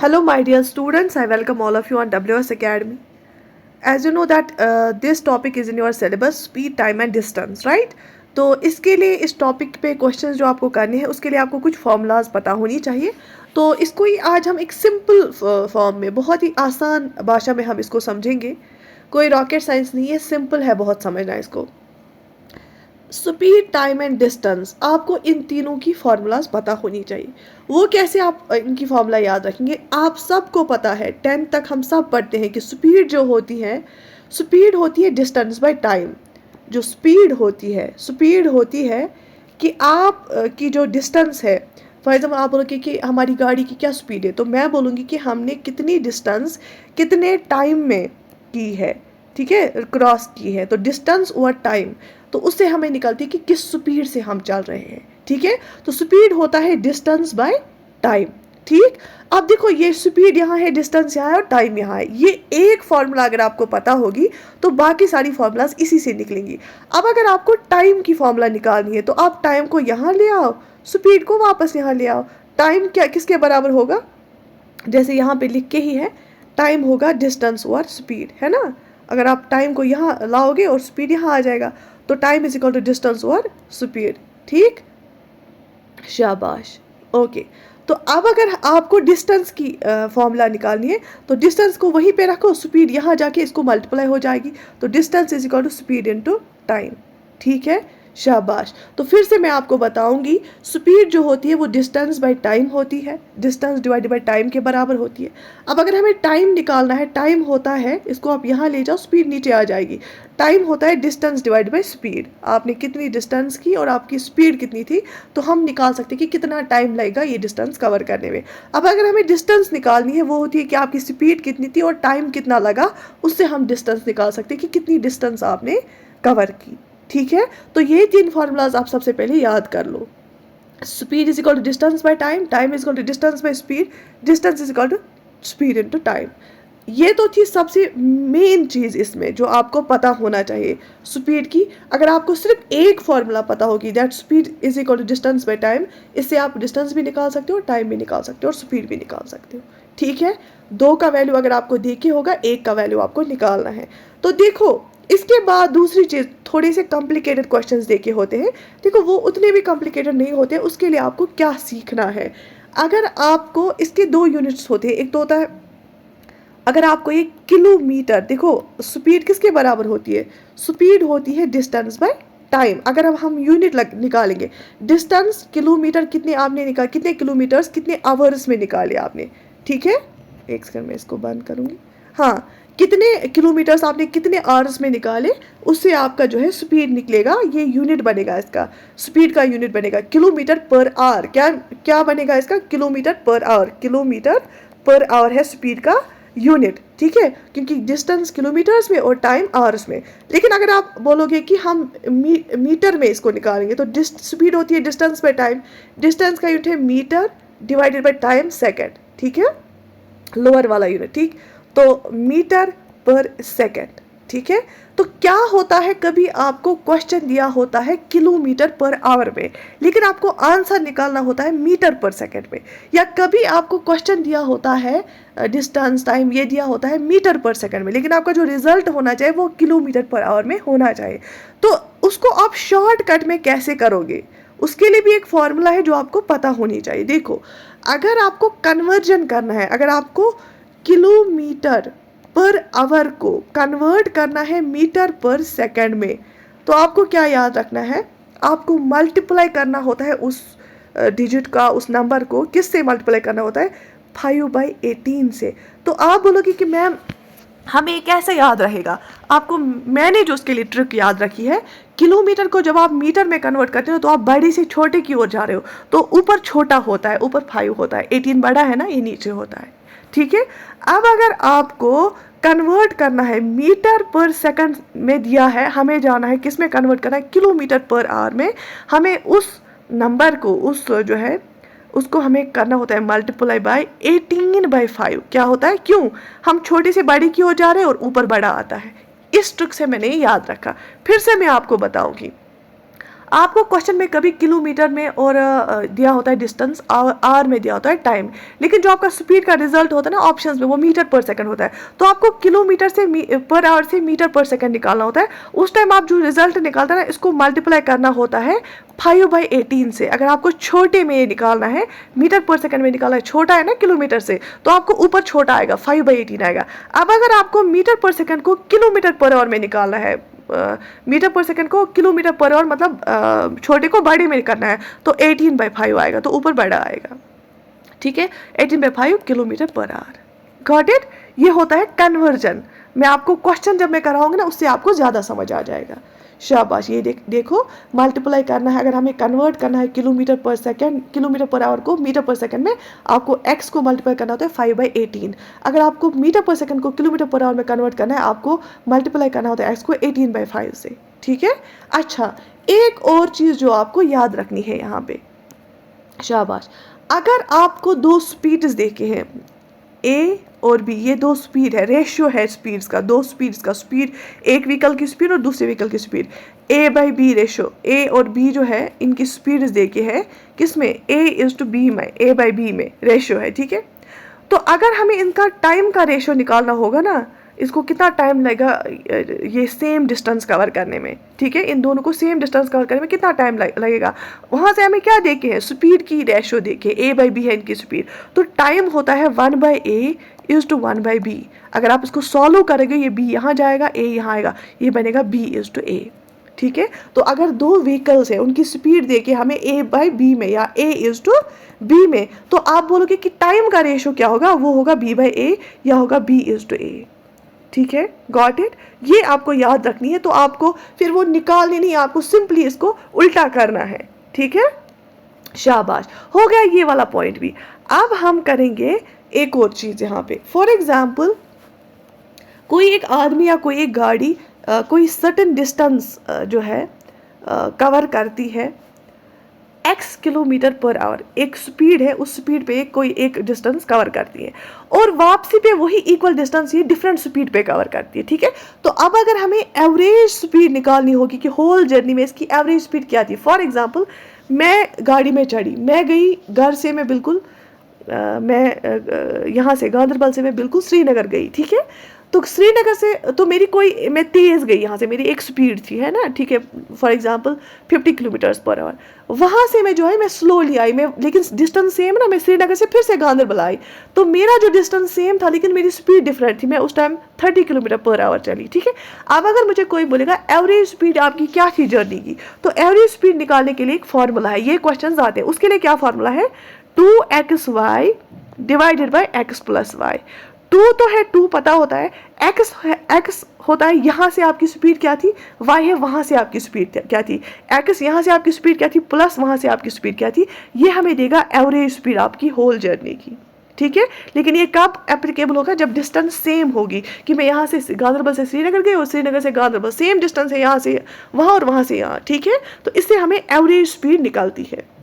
Hello, my dear students. I welcome all of you on WS Academy. As you know that this topic is in your syllabus, speed, time and distance, right? तो इसके लिए इस topic पे questions जो आपको करने हैं उसके लिए आपको कुछ फॉर्मूलाज पता होनी चाहिए। तो इसको ही आज हम एक सिंपल फॉर्म में, बहुत ही आसान भाषा में हम इसको समझेंगे। कोई रॉकेट साइंस नहीं है, सिंपल है बहुत समझना इसको। स्पीड, टाइम एंड डिस्टेंस, आपको इन तीनों की फार्मूलाज पता होनी चाहिए। वो कैसे आप इनकी फार्मूला याद रखेंगे? आप सबको पता है, 10th तक हम सब पढ़ते हैं कि स्पीड जो होती है, स्पीड होती है डिस्टेंस बाय टाइम। जो स्पीड होती है कि आप की जो डिस्टेंस है। फॉर एग्जाम्पल आप बोलोगे कि हमारी गाड़ी की क्या स्पीड है, तो मैं बोलूँगी कि हमने कितनी डिस्टेंस कितने टाइम में की है, ठीक है, क्रॉस की है। तो डिस्टेंस ओवर टाइम, तो उससे हमें निकलती है कि किस स्पीड से हम चल रहे हैं, ठीक है। तो स्पीड होता है डिस्टेंस बाय टाइम, ठीक। अब देखो, ये स्पीड यहाँ है, डिस्टेंस यहाँ है और टाइम यहाँ है। ये एक फॉर्मूला अगर आपको पता होगी तो बाकी सारी फॉर्मूलाज इसी से निकलेंगी। अब अगर आपको टाइम की फॉर्मूला निकालनी है तो आप टाइम को यहाँ ले आओ, स्पीड को वापस यहाँ ले आओ। टाइम क्या किसके बराबर होगा? जैसे यहाँ पे लिख के ही है, टाइम होगा डिस्टेंस ओवर स्पीड, है ना। अगर आप टाइम को यहाँ लाओगे और स्पीड यहाँ आ जाएगा, तो time is equal to distance over speed, ठीक। शाबाश, ओके। तो अब अगर आपको डिस्टेंस की फॉर्मूला निकालनी है तो डिस्टेंस को वहीं पे रखो, स्पीड यहाँ जाके इसको मल्टीप्लाई हो जाएगी, तो distance is equal to speed into time, ठीक है। शाबाश। तो फिर से मैं आपको बताऊंगी, स्पीड जो होती है वो डिस्टेंस बाय टाइम होती है, डिस्टेंस डिवाइडेड बाय टाइम के बराबर होती है। अब अगर हमें टाइम निकालना है, टाइम होता है, इसको आप यहाँ ले जाओ, स्पीड नीचे आ जाएगी। टाइम होता है डिस्टेंस डिवाइड बाय स्पीड। आपने कितनी डिस्टेंस की और आपकी स्पीड कितनी थी, तो हम निकाल सकते हैं कि कितना टाइम लगेगा ये डिस्टेंस कवर करने में। अब अगर हमें डिस्टेंस निकालनी है, वो होती है कि आपकी स्पीड कितनी थी और टाइम कितना लगा, उससे हम डिस्टेंस निकाल सकते हैं कि कितनी डिस्टेंस आपने कवर की, ठीक है। तो ये तीन फार्मूलाज आप सबसे पहले याद कर लो। Speed is equal to distance by time, time is equal to distance by speed, distance is equal to speed into time. ये तो थी सबसे मेन चीज़ इसमें जो आपको पता होना चाहिए स्पीड की। अगर आपको सिर्फ एक फॉर्मूला पता होगी, that speed is equal to distance by time, इससे आप डिस्टेंस भी निकाल सकते हो, टाइम भी निकाल सकते हो और स्पीड भी निकाल सकते हो, ठीक है। दो का वैल्यू अगर आपको देखे होगा, एक का वैल्यू आपको निकालना है। तो देखो, इसके बाद दूसरी चीज़, थोड़े से कॉम्प्लिकेटेड क्वेश्चंस देखे होते हैं। देखो, वो उतने भी कॉम्प्लिकेटेड नहीं होते। उसके लिए आपको क्या सीखना है? अगर आपको इसके दो यूनिट्स होते हैं, एक तो होता है, अगर आपको ये किलोमीटर, देखो स्पीड किसके बराबर होती है? स्पीड होती है डिस्टेंस बाय टाइम। अगर अब हम यूनिट निकालेंगे, डिस्टेंस किलोमीटर, कितने आपने निकाल, कितने किलोमीटर्स कितने आवर्स में निकाले आपने, ठीक है। एक सेकंड में इसको बंद करूंगी। हाँ, कितने किलोमीटर्स आपने कितने आवर्स में निकाले, उससे आपका जो है स्पीड निकलेगा। ये यूनिट बनेगा, इसका स्पीड का यूनिट बनेगा किलोमीटर पर आवर। क्या क्या बनेगा इसका? Kilometre per hour. Kilometre per hour है स्पीड का यूनिट, ठीक है, क्योंकि डिस्टेंस किलोमीटर्स में और टाइम आवर्स में। लेकिन अगर आप बोलोगे कि हम मीटर में इसको निकालेंगे, तो स्पीड होती है डिस्टेंस बाय टाइम, डिस्टेंस का यूनिट है metre divided by time second, ठीक है, लोअर वाला यूनिट, ठीक। तो मीटर पर सेकेंड, ठीक है। तो क्या होता है, कभी आपको क्वेश्चन दिया होता है किलोमीटर पर आवर में, लेकिन आपको आंसर निकालना होता है मीटर पर सेकेंड में। या कभी आपको क्वेश्चन दिया होता है डिस्टेंस, टाइम, ये दिया होता है मीटर पर सेकेंड में, लेकिन आपका जो रिजल्ट होना चाहिए वो किलोमीटर पर आवर में होना चाहिए। तो उसको आप शॉर्टकट में कैसे करोगे, उसके लिए भी एक फॉर्मूला है जो आपको पता होनी चाहिए। देखो, अगर आपको कन्वर्जन करना है, अगर आपको किलोमीटर पर आवर को कन्वर्ट करना है मीटर पर सेकंड में, तो आपको क्या याद रखना है? आपको मल्टीप्लाई करना होता है उस डिजिट का, उस नंबर को किससे मल्टीप्लाई करना होता है? 5/18 से। तो आप बोलोगे कि मैम हमें कैसे याद रहेगा? आपको मैंने जो उसके लिए ट्रिक याद रखी है, किलोमीटर को जब आप मीटर में कन्वर्ट करते हो तो आप बड़ी से छोटे की ओर जा रहे हो, तो ऊपर छोटा होता है, ऊपर 5 होता है, 18 बड़ा है ना, ये नीचे होता है, ठीक है। अब अगर आपको कन्वर्ट करना है, मीटर पर सेकंड में दिया है, हमें जाना है किस में कन्वर्ट करना है? किलोमीटर पर आवर में। हमें उस नंबर को, उस जो है उसको हमें करना होता है मल्टीप्लाई बाय 18/5। क्या होता है? क्यों? हम छोटे से बड़ी की ओर जा रहे हैं और ऊपर बड़ा आता है। इस ट्रिक से मैंने याद रखा। फिर से मैं आपको बताऊंगी, आपको क्वेश्चन में कभी किलोमीटर में और दिया होता है डिस्टेंस, आवर में दिया होता है टाइम, लेकिन जो आपका स्पीड का रिजल्ट होता है ना ऑप्शंस में वो मीटर पर सेकंड होता है। तो आपको किलोमीटर से पर आवर से मीटर पर सेकंड निकालना होता है। उस टाइम आप जो रिजल्ट निकालते हैं ना इसको मल्टीप्लाई करना होता है 5/18 से। अगर आपको छोटे में निकालना है, मीटर पर सेकंड में निकालना है, छोटा है ना किलोमीटर से, तो आपको ऊपर छोटा आएगा 5/18 आएगा। अब अगर आपको मीटर पर सेकंड को किलोमीटर पर आवर में निकालना है, मीटर पर सेकंड को किलोमीटर पर आवर मतलब छोटे को बड़े में करना है, तो 18/5 आएगा, तो ऊपर बड़ा आएगा। ठीक है, 18/5 kilometre per hour. Got it? ये होता है कन्वर्जन। मैं आपको क्वेश्चन जब मैं कराऊंगा ना उससे आपको ज़्यादा समझ आ जाएगा। शाबाश, ये देखो मल्टीप्लाई करना है, अगर हमें कन्वर्ट करना है किलोमीटर पर सेकंड, किलोमीटर पर आवर को मीटर पर सेकंड में, आपको x को मल्टीप्लाई करना होता है 5/18। अगर आपको मीटर पर सेकंड को किलोमीटर पर आवर में कन्वर्ट करना है, आपको मल्टीप्लाई करना होता है x को 18/5 से। ठीक है। अच्छा, एक और चीज़ जो आपको याद रखनी है यहाँ पे, शाबाश, अगर आपको दो स्पीड्स देखे हैं ए और बी, ये दो स्पीड है, रेशियो है स्पीड्स का, दो स्पीड्स का, स्पीड एक व्हीकल की स्पीड और दूसरे व्हीकल की स्पीड, A/B रेशियो, ए और बी जो है इनकी स्पीड्स देके है किसमें, A/B में, A/B में रेशियो है। ठीक है। तो अगर हमें इनका टाइम का रेशियो निकालना होगा ना, इसको कितना टाइम लगेगा ये सेम डिस्टेंस कवर करने में। ठीक है, इन दोनों को सेम डिस्टेंस कवर करने में कितना टाइम लगेगा, वहाँ से हमें क्या देखे हैं, स्पीड की रेशियो देखे, A/B है इनकी स्पीड, तो टाइम होता है 1/A/1/B। अगर आप इसको सॉल्व करेंगे, ये B यहाँ जाएगा, A यहाँ आएगा, ये बनेगा B/A। ठीक है। तो अगर दो व्हीकल्स हैं उनकी स्पीड देके हमें A/B में या A/B में, तो आप बोलोगे कि टाइम का रेशियो क्या होगा, वो होगा B/A या होगा B/A। ठीक है, गॉट इट? ये आपको याद रखनी है। तो आपको फिर वो निकालनी नहीं, आपको सिंपली इसको उल्टा करना है। ठीक है, शाबाश, हो गया ये वाला पॉइंट भी। अब हम करेंगे एक और चीज़ यहाँ पे। फॉर एग्जाम्पल, कोई एक आदमी या कोई एक गाड़ी कोई सर्टेन डिस्टेंस जो है कवर करती है x किलोमीटर पर आवर, एक स्पीड है, उस स्पीड पे कोई एक डिस्टेंस कवर करती है, और वापसी पे वही इक्वल डिस्टेंस ये डिफरेंट स्पीड पे कवर करती है। ठीक है। तो अब अगर हमें एवरेज स्पीड निकालनी होगी कि होल जर्नी में इसकी एवरेज स्पीड क्या थी। फॉर एग्जांपल, मैं गाड़ी में चढ़ी, मैं गई घर से, मैं बिल्कुल मैं यहाँ से गांधरबल से मैं बिल्कुल श्रीनगर गई। ठीक है। तो श्रीनगर से तो मैं तेज़ गई, यहाँ से मेरी एक स्पीड थी, है ना। ठीक है, for example 50 kilometres per hour. वहाँ से मैं जो है मैं स्लोली आई, मैं लेकिन डिस्टेंस सेम ना, मैं श्रीनगर से फिर से गांधरबल आई, तो मेरा जो डिस्टेंस सेम था लेकिन मेरी स्पीड डिफरेंट थी, मैं उस टाइम 30 किलोमीटर पर आवर चली। ठीक है। अब अगर मुझे कोई बोलेगा एवरेज स्पीड आपकी क्या थी जर्नी की, तो एवरेज स्पीड निकालने के लिए एक फॉर्मूला है, ये क्वेश्चन आते हैं। उसके लिए क्या फॉर्मूला है, 2xy divided by x + y। 2 तो है, 2 पता होता है, x होता है यहाँ से आपकी स्पीड क्या थी, y है वहाँ से आपकी स्पीड क्या थी, x यहाँ से आपकी स्पीड क्या थी प्लस वहाँ से आपकी स्पीड क्या थी, ये हमें देगा एवरेज स्पीड आपकी होल जर्नी की। ठीक है। लेकिन ये कब एप्लीकेबल होगा, जब डिस्टेंस सेम होगी, कि मैं यहाँ से गांधरबल से श्रीनगर गई और श्रीनगर से गांधरबल सेम डिस्टेंस है, यहाँ से वहाँ और वहाँ से यहाँ। ठीक है। तो इससे हमें एवरेज स्पीड निकलती है।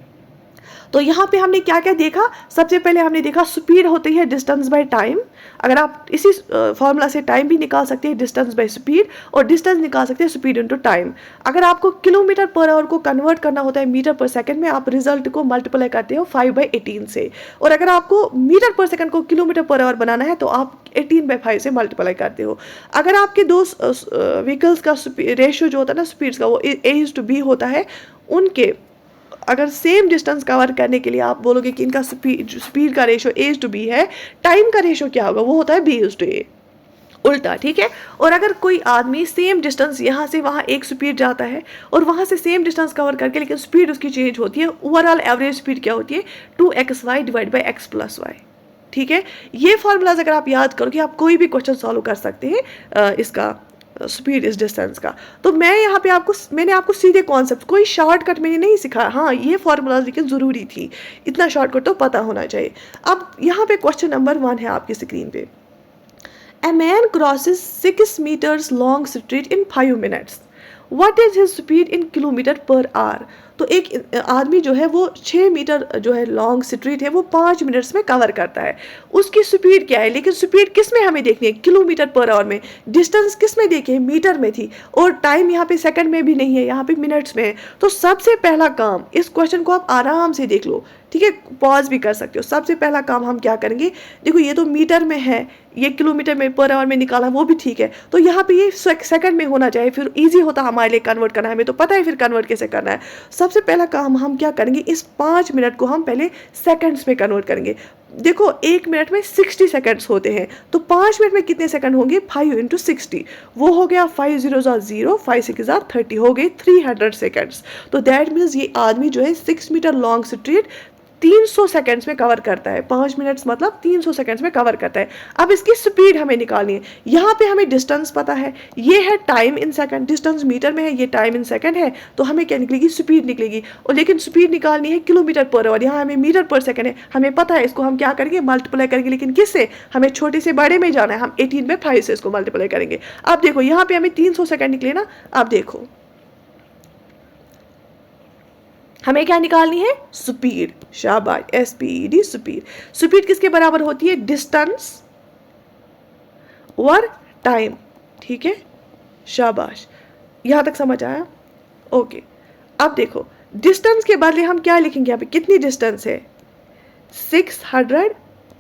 तो यहाँ पे हमने क्या क्या देखा, सबसे पहले हमने देखा स्पीड होती है डिस्टेंस बाय टाइम। अगर आप इसी फॉर्मूला से टाइम भी निकाल सकते हैं, डिस्टेंस बाय स्पीड, और डिस्टेंस निकाल सकते हैं स्पीड इनटू टाइम। अगर आपको किलोमीटर पर आवर को कन्वर्ट करना होता है मीटर पर सेकंड में, आप रिजल्ट को मल्टीप्लाई करते हो 5/18 से, और अगर आपको मीटर पर सेकंड को किलोमीटर पर आवर बनाना है तो आप 18/5 से मल्टीप्लाई करते हो। अगर आपके दो व्हीकल्स का रेशियो जो होता है ना स्पीड्स का, वो A/B होता है, उनके अगर सेम डिस्टेंस कवर करने के लिए आप बोलोगे कि इनका स्पीड का रेशियो A/B है, टाइम का रेशियो क्या होगा, वो होता है B/A, उल्टा। ठीक है। और अगर कोई आदमी सेम डिस्टेंस यहाँ से वहाँ एक स्पीड जाता है और वहाँ से सेम डिस्टेंस कवर करके लेकिन स्पीड उसकी चेंज होती है, ओवरऑल एवरेज स्पीड क्या होती है, 2xy divide by x + y। ठीक है। ये फॉर्मूलाज अगर आप याद करोगे, आप कोई भी क्वेश्चन सॉल्व कर सकते हैं इसका स्पीड इस डिस्टेंस का। तो मैं यहाँ पे मैंने आपको सीधे कॉन्सेप्ट, कोई शॉर्टकट मैंने नहीं सिखाया। हाँ, ये फॉर्मूलाज लेकिन ज़रूरी थी, इतना शॉर्टकट तो पता होना चाहिए। अब यहाँ पे क्वेश्चन नंबर 1 है आपकी स्क्रीन पे। A man crosses 6 meters long street in 5 minutes. What is his speed in kilometre per hour. तो एक आदमी जो है वो 6 मीटर जो है लॉन्ग स्ट्रीट है वो 5 मिनट्स में कवर करता है, उसकी स्पीड क्या है। लेकिन स्पीड किस में हमें देखनी है, किलोमीटर पर आवर में। डिस्टेंस किस में देखी है, मीटर में थी, और टाइम यहाँ पे सेकंड में भी नहीं है, यहाँ पे मिनट्स में है। तो सबसे पहला काम, इस क्वेश्चन को आप आराम से देख लो, ठीक है, पॉज भी कर सकते हो। सबसे पहला काम हम क्या करेंगे, देखो ये तो मीटर में है, ये किलोमीटर में पर आवर में निकाला, वो भी ठीक है, तो यहाँ पे ये सेकंड में होना चाहिए, फिर इजी होता हमारे लिए कन्वर्ट करना है, हमें तो पता है फिर कन्वर्ट कैसे करना है। सबसे पहला काम हम क्या करेंगे, इस 5 मिनट को हम पहले सेकंड्स में कन्वर्ट करेंगे। देखो 1 मिनट में 60 सेकंड्स होते हैं, तो 5 मिनट में कितने सेकंड होंगे, 5 इंटू 60, वो हो गया 5 0 0, 5 6 30, हो गए 300 सेकंड्स। तो दैट मीन्स ये आदमी जो है 6 मीटर लॉन्ग स्ट्रीट 300 सेकंड्स में कवर करता है। 5 मिनट्स मतलब 300 सेकंड्स में कवर करता है। अब इसकी स्पीड हमें निकालनी है। यहाँ पे हमें डिस्टेंस पता है, ये है time in second, distance metre में है, ये टाइम इन सेकंड है, तो हमें क्या निकलेगी, स्पीड निकलेगी। और लेकिन स्पीड निकालनी है किलोमीटर पर आवर, यहाँ हमें मीटर पर सेकंड है, हमें पता है, इसको हम क्या करेंगे, मल्टीप्लाई करेंगे। लेकिन किससे, हमें छोटे से बड़े में जाना है, हम 18 में 5 से इसको मल्टीप्लाई करेंगे। अब देखो यहाँ पे हमें 300 सेकंड निकले ना। अब देखो हमें क्या निकालनी है, स्पीड, शाबाश, SPED, स्पीड। स्पीड किसके बराबर होती है, डिस्टेंस और टाइम, ठीक है, शाबाश, यहां तक समझ आया, ओके। अब देखो डिस्टेंस के बदले हम क्या लिखेंगे, यहाँ पे कितनी डिस्टेंस है, 600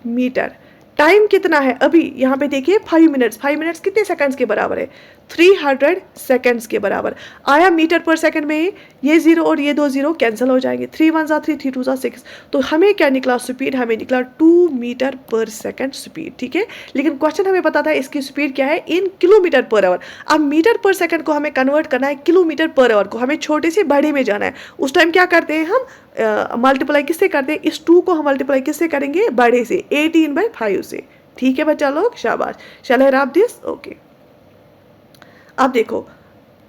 मीटर। टाइम कितना है, अभी यहाँ पे देखिए 5 मिनट्स, 5 मिनट्स कितने सेकंड्स के बराबर है, 300 सेकंड्स के बराबर आया। मीटर पर सेकंड में ये 0 और ये 2 0 कैंसिल हो जाएंगे, 3 1 3, 3 2 6। तो हमें क्या निकला, स्पीड हमें निकला 2 मीटर पर सेकंड स्पीड, ठीक है। लेकिन क्वेश्चन हमें पता था इसकी स्पीड क्या है, इन किलोमीटर पर आवर। अब मीटर पर सेकंड को हमें कन्वर्ट करना है किलोमीटर पर आवर को, हमें छोटे से बड़े में जाना है। उस टाइम क्या करते हैं हम, मल्टीप्लाई किससे करते हैं, इस 2 को हम मल्टीप्लाई किससे करेंगे, बड़े से, 18/5 से, ठीक है बच्चा लोग, शाबाश। शैल आई रैप दिस, ओके। अब देखो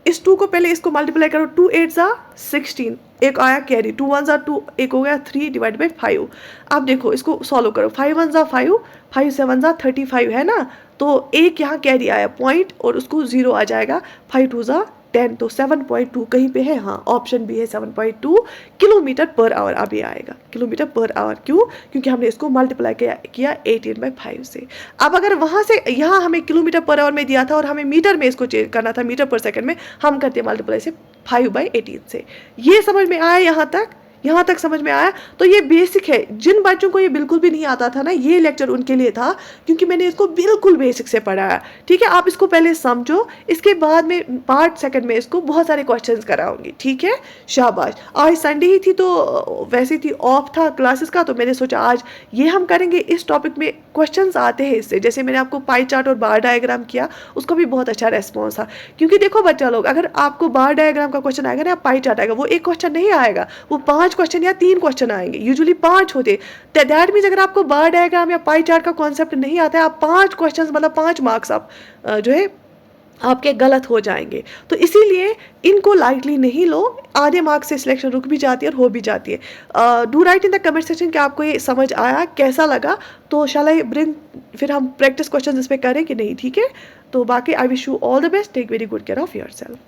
इस 2 को पहले इसको मल्टीप्लाई करो, 2 8 जा 16, एक आया कैरी, 2 1 जा 2, एक हो गया 3 डिवाइड बाई 5। अब देखो इसको सॉल्व करो, 5 1 जा 5, 5 7 जा 35 है ना, तो एक यहाँ कैरी आया पॉइंट और उसको 0 आ जाएगा, 5 2 जा 10, तो 7.2 कहीं पे है, हाँ ऑप्शन भी है 7.2 किलोमीटर पर आवर। अब ये आएगा किलोमीटर पर आवर, क्यों, क्योंकि हमने इसको मल्टीप्लाई किया 18/5 से। अब अगर वहाँ से यहाँ हमें किलोमीटर पर आवर में दिया था और हमें मीटर में इसको चेंज करना था, मीटर पर सेकंड में, हम करते मल्टीप्लाई से 5/18 से। ये समझ में आया, यहाँ तक समझ में आया। तो ये बेसिक है, जिन बच्चों को ये बिल्कुल भी नहीं आता था ना, ये लेक्चर उनके लिए था, क्योंकि मैंने इसको बिल्कुल बेसिक से पढ़ाया, ठीक है। आप इसको पहले समझो, इसके बाद में पार्ट सेकंड में इसको बहुत सारे क्वेश्चंस कराऊंगी, ठीक है, शाबाश। आज संडे ही थी तो वैसे थी, ऑफ था क्लासेस का, तो मैंने सोचा आज ये हम करेंगे। इस टॉपिक में क्वेश्चंस आते हैं इससे, जैसे मैंने आपको पाई चार्ट और बार डायग्राम किया, उसका भी बहुत अच्छा रेस्पॉन्स था। क्योंकि देखो बच्चा लोग, अगर आपको बार डायग्राम का क्वेश्चन आएगा ना, पाई चार्ट आएगा, वो एक क्वेश्चन नहीं आएगा, वो 5 क्वेश्चन या 3 क्वेश्चन आएंगे, यूजुअली 5 होते। दैट मीन्स अगर आपको बार डायग्राम या पाई चार्ट का कॉन्सेप्ट नहीं आता है, आप 5 क्वेश्चन मतलब 5 मार्क्स आप जो है आपके गलत हो जाएंगे। तो इसीलिए इनको लाइटली नहीं लो, आधे मार्क्स से सिलेक्शन रुक भी जाती है और हो भी जाती है। Do right in the comment section कि आपको ये समझ आया, कैसा लगा। तो शैल आई ब्रिंग, फिर हम प्रैक्टिस क्वेश्चन इस पर करें कि नहीं, ठीक है। तो बाकी I wish you all the best, take very good care of yourself.